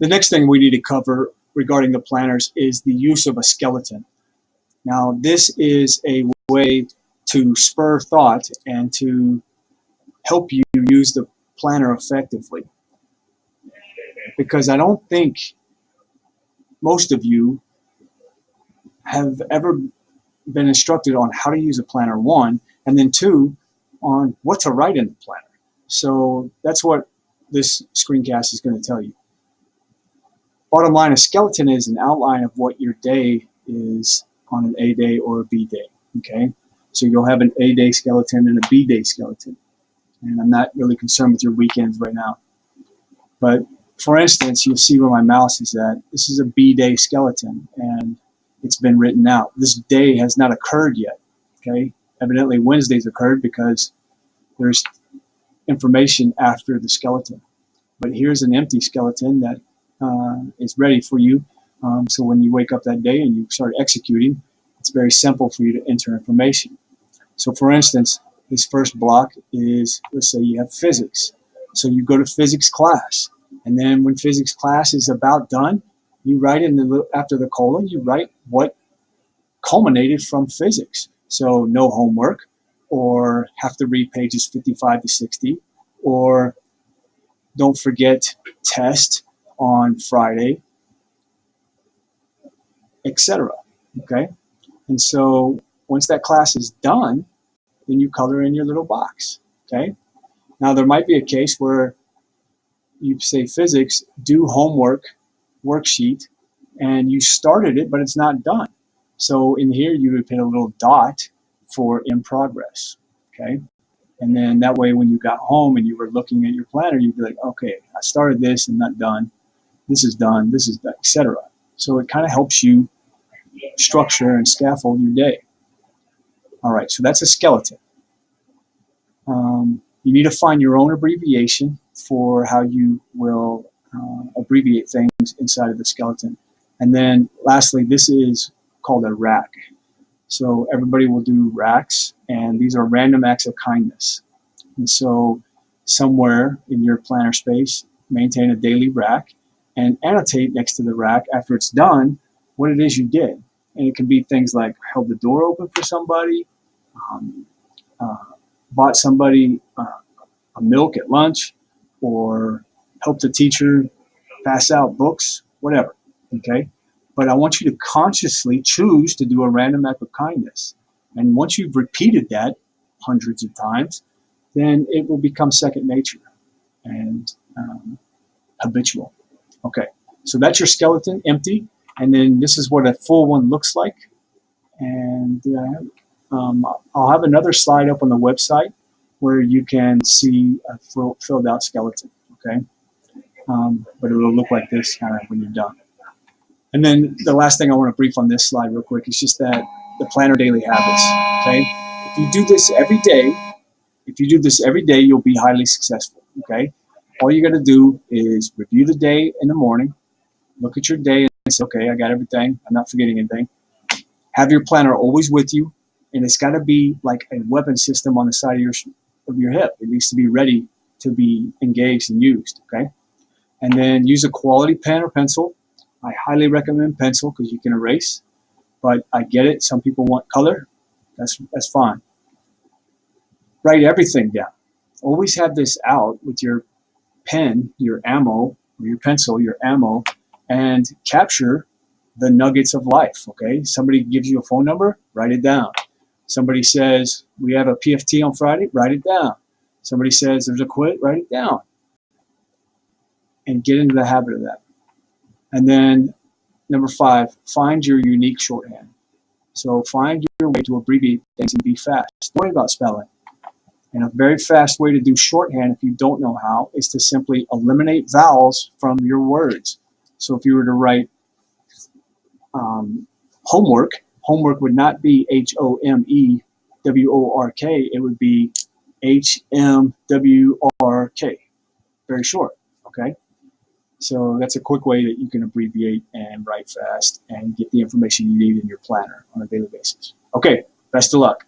The next thing we need to cover regarding the planners is the use of a skeleton. Now, this is a way to spur thought and to help you use the planner effectively. Because I don't think most of you have ever been instructed on how to use a planner, one, and then two, on what to write in the planner. So that's what this screencast is going to tell you. Bottom line, a skeleton is an outline of what your day is on an A day or a B day, okay? So you'll have an A day skeleton and a B day skeleton. And I'm not really concerned with your weekends right now. But for instance, you'll see where my mouse is at. This is a B day skeleton, and it's been written out. This day has not occurred yet, okay? Evidently Wednesday's occurred because there's information after the skeleton. But here's an empty skeleton that is ready for you. So when you wake up that day and you start executing, it's very simple for you to enter information. So for instance, this first block is, let's say you have physics. So you go to physics class. And then when physics class is about done, you write in the, after the colon, you write what culminated from physics. So no homework, or have to read pages 55 to 60, or don't forget test on Friday, etc. Okay? And so once that class is done, then you color in your little box. Okay? Now there might be a case where you say physics, do homework, worksheet, and you started it, but it's not done. So in here you would put a little dot for in progress. Okay? And then that way when you got home and you were looking at your planner, you'd be like, okay, I started this and not done. This is done, this is done, etc. So it kind of helps you structure and scaffold your day. All right, so that's a skeleton. You need to find your own abbreviation for how you will abbreviate things inside of the skeleton. And then lastly, this is called a rack. So everybody will do racks, and these are random acts of kindness. And so somewhere in your planner space, maintain a daily rack and annotate next to the rack after it's done what it is you did. And it can be things like held the door open for somebody, bought somebody a milk at lunch, or helped a teacher pass out books, whatever, okay? But I want you to consciously choose to do a random act of kindness. And once you've repeated that hundreds of times, then it will become second nature and habitual. Okay, so that's your skeleton, empty. And then this is what a full one looks like. And I'll have another slide up on the website where you can see a filled out skeleton, okay? But it will look like this kind of when you're done. And then the last thing I want to brief on this slide real quick is just that the planner daily habits, okay? If you do this every day, you'll be highly successful, okay? All you got to do is review the day in the morning, look at your day and say, okay, I got everything. I'm not forgetting anything. Have your planner always with you, and it's got to be like a weapon system on the side of your hip. It needs to be ready to be engaged and used, okay? And then use a quality pen or pencil. I highly recommend pencil because you can erase, but I get it. Some people want color. That's fine. Write everything down. Always have this out with your pen, your ammo, or your pencil, your ammo, and capture the nuggets of life, okay? Somebody gives you a phone number, write it down. Somebody says, we have a PFT on Friday, write it down. Somebody says there's a quit, write it down. And get into the habit of that. And then number 5, find your unique shorthand. So find your way to abbreviate things and be fast. Don't worry about spelling. And a very fast way to do shorthand, if you don't know how, is to simply eliminate vowels from your words. So if you were to write homework would not be HOMEWORK. It would be HMWRK. Very short, okay? So that's a quick way that you can abbreviate and write fast and get the information you need in your planner on a daily basis. Okay, best of luck.